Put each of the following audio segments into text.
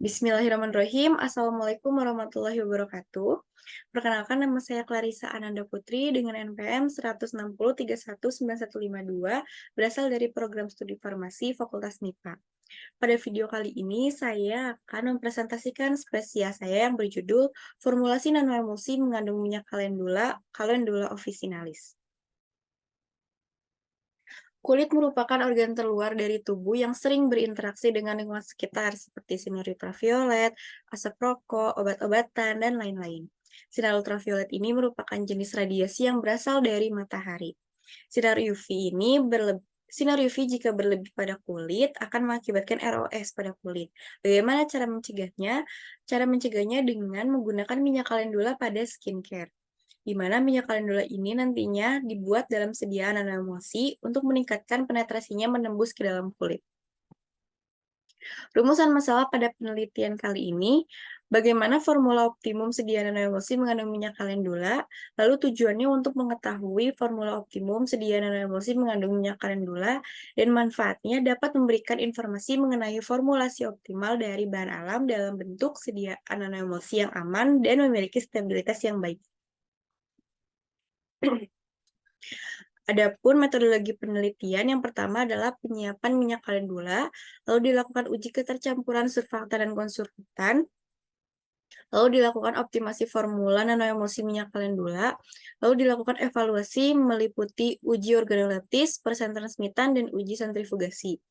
Bismillahirrahmanirrahim. Assalamualaikum warahmatullahi wabarakatuh. Perkenalkan, nama saya Clarissa Ananda Putri dengan NPM 160319152, berasal dari program studi farmasi Fakultas MIPA. Pada video kali ini, saya akan mempresentasikan spesies saya yang berjudul Formulasi Nanoemulsi Mengandung Minyak Calendula officinalis. Kulit merupakan organ terluar dari tubuh yang sering berinteraksi dengan lingkungan sekitar, seperti sinar ultraviolet, asap rokok, obat-obatan, dan lain-lain. Sinar ultraviolet ini merupakan jenis radiasi yang berasal dari matahari. Sinar UV ini Sinar UV jika berlebih pada kulit akan mengakibatkan ROS pada kulit. Bagaimana cara mencegahnya? Cara mencegahnya dengan menggunakan minyak kalendula pada skincare, di mana minyak kalendula ini nantinya dibuat dalam sediaan nanoemulsi untuk meningkatkan penetrasinya menembus ke dalam kulit. Rumusan masalah pada penelitian kali ini, bagaimana formula optimum sediaan nanoemulsi mengandung minyak kalendula, lalu tujuannya untuk mengetahui formula optimum sediaan nanoemulsi mengandung minyak kalendula, dan manfaatnya dapat memberikan informasi mengenai formulasi optimal dari bahan alam dalam bentuk sediaan nanoemulsi yang aman dan memiliki stabilitas yang baik. Adapun metodologi penelitian yang pertama adalah penyiapan minyak kalendula, lalu dilakukan uji ketercampuran surfaktan dan konsurfaktan, lalu dilakukan optimasi formula nanoemulsi minyak kalendula, lalu dilakukan evaluasi meliputi uji organoleptis, persen transmitan, dan uji sentrifugasi.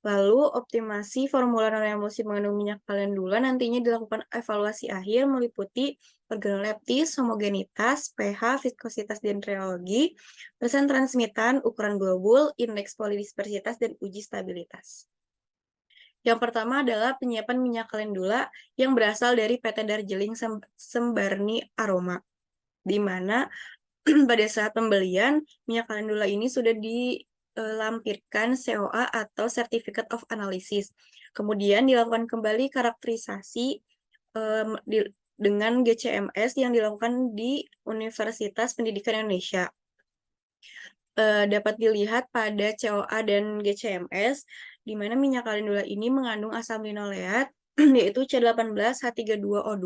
Lalu optimasi formula nanoemulsi mengandung minyak kalendula nantinya dilakukan evaluasi akhir meliputi organoleptis, homogenitas, pH, viskositas, dan rheologi, persen transmitan, ukuran globul, indeks polidispersitas, dan uji stabilitas. Yang pertama adalah penyiapan minyak kalendula yang berasal dari PT Darjeeling Sembarni Aroma, di mana pada saat pembelian minyak kalendula ini sudah dilampirkan COA atau Certificate of Analysis. Kemudian dilakukan kembali karakterisasi dengan GCMS yang dilakukan di Universitas Pendidikan Indonesia. Dapat dilihat pada COA dan GCMS, di mana minyak kalendula ini mengandung asam linoleat, yaitu C18H32O2,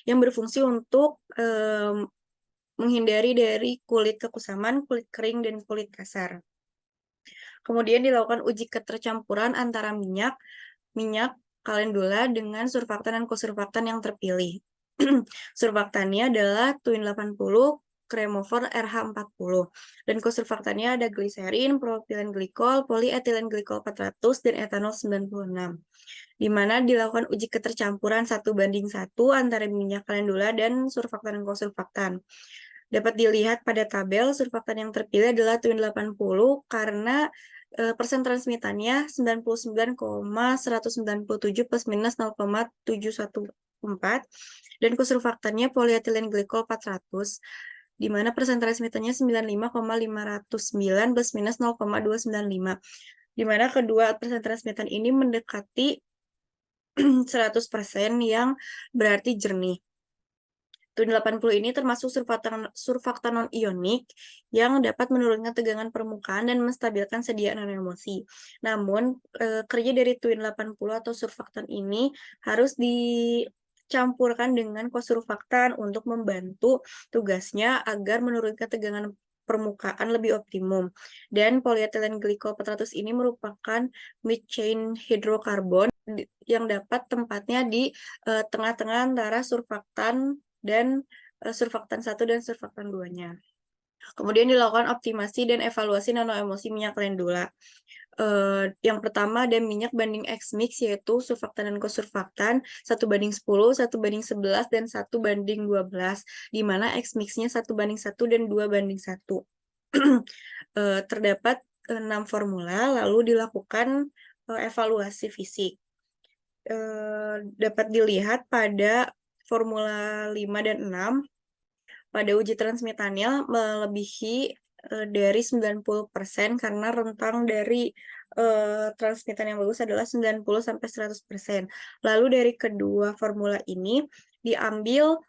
yang berfungsi untuk menghindari dari kulit kekusaman, kulit kering, dan kulit kasar. Kemudian dilakukan uji ketercampuran antara minyak kalendula dengan surfaktan dan kosurfaktan yang terpilih. Surfaktannya adalah Twin 80, Cremofor RH40, dan kosurfaktannya ada gliserin, propilen glikol, polyethylene glikol 400, dan etanol 96, di mana dilakukan uji ketercampuran 1:1 antara minyak kalendula dan surfaktan dan kosurfaktan. Dapat dilihat pada tabel, surfaktan yang terpilih adalah Twin 80 karena persen transmitannya 99,197 plus minus 0,714, dan kosurfaktannya polyethylene glikol 400, di mana persen transmitannya 95,509 plus minus 0,295, di mana kedua persen transmitan ini mendekati 100% yang berarti jernih. Twin 80 ini termasuk surfaktan non-ionik yang dapat menurunkan tegangan permukaan dan menstabilkan sediaan nanoemulsi. Namun, kerja dari Twin 80 atau surfaktan ini harus dicampurkan dengan kosurfaktan untuk membantu tugasnya agar menurunkan tegangan permukaan lebih optimum. Dan polyethylene glycol 400 ini merupakan mid chain hidrokarbon yang dapat tempatnya di tengah-tengah antara surfaktan dan surfaktan 1 dan surfaktan 2-nya. Kemudian dilakukan optimasi dan evaluasi nanoemulsi minyak kalendula. Yang pertama ada minyak banding X-mix, yaitu surfaktan dan kosurfaktan 1:10, 1:11, dan 1:12, di mana X-mix-nya 1:1 dan 2:1. Terdapat 6 formula, lalu dilakukan evaluasi fisik. Dapat dilihat pada formula 5 dan 6, pada uji transmitannya melebihi dari 90% karena rentang dari transmitan yang bagus adalah 90-100%. Lalu dari kedua formula ini diambil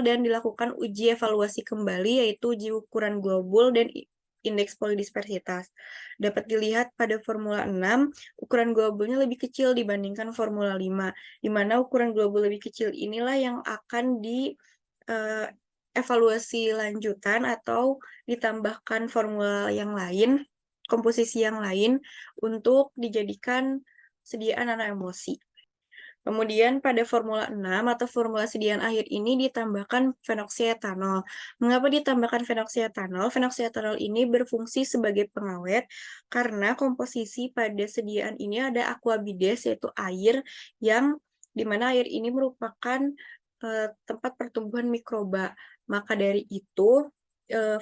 dan dilakukan uji evaluasi kembali, yaitu uji ukuran globul dan indeks polidispersitas. Dapat dilihat pada Formula 6, ukuran globulnya lebih kecil dibandingkan Formula 5, di mana ukuran globul lebih kecil inilah yang akan evaluasi lanjutan atau ditambahkan formula yang lain, komposisi yang lain, untuk dijadikan sediaan nanoemosi. Kemudian pada Formula 6 atau formula sediaan akhir ini ditambahkan fenoksietanol. Mengapa ditambahkan fenoksietanol? Fenoksietanol ini berfungsi sebagai pengawet karena komposisi pada sediaan ini ada aquabides, yaitu air yang dimana air ini merupakan tempat pertumbuhan mikroba. Maka dari itu,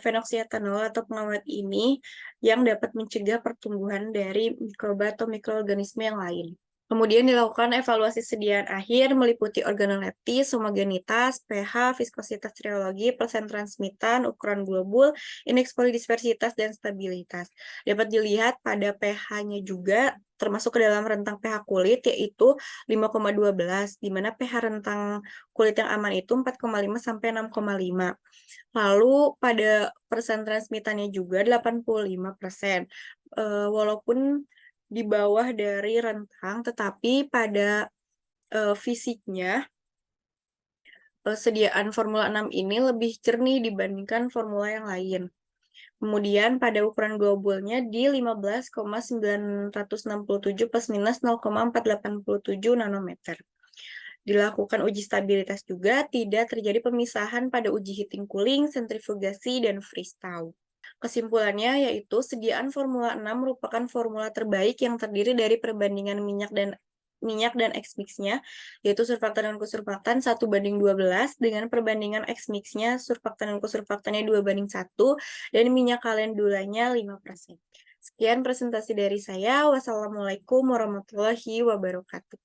fenoksietanol atau pengawet ini yang dapat mencegah pertumbuhan dari mikroba atau mikroorganisme yang lain. Kemudian dilakukan evaluasi sediaan akhir meliputi organoleptis, homogenitas, pH, viskositas rheologi, persen transmitan, ukuran globul, indeks polidispersitas, dan stabilitas. Dapat dilihat pada pH-nya juga termasuk ke dalam rentang pH kulit, yaitu 5,12, di mana pH rentang kulit yang aman itu 4,5 sampai 6,5. Lalu pada persen transmitannya juga 85%. Walaupun di bawah dari rentang, tetapi pada fisiknya sediaan Formula 6 ini lebih jernih dibandingkan formula yang lain. Kemudian pada ukuran globulnya di 15,967 plus minus 0,487 nanometer. Dilakukan uji stabilitas juga, tidak terjadi pemisahan pada uji heating cooling, sentrifugasi, dan freeze-thaw. Kesimpulannya yaitu sediaan Formula 6 merupakan formula terbaik yang terdiri dari perbandingan minyak dan X-mix-nya, yaitu surfaktan dan kosurfaktan 1:12 dengan perbandingan X-mix-nya surfaktan dan kosurfaktannya 2:1 dan minyak kalendulanya 5%. Sekian presentasi dari saya. Wassalamualaikum warahmatullahi wabarakatuh.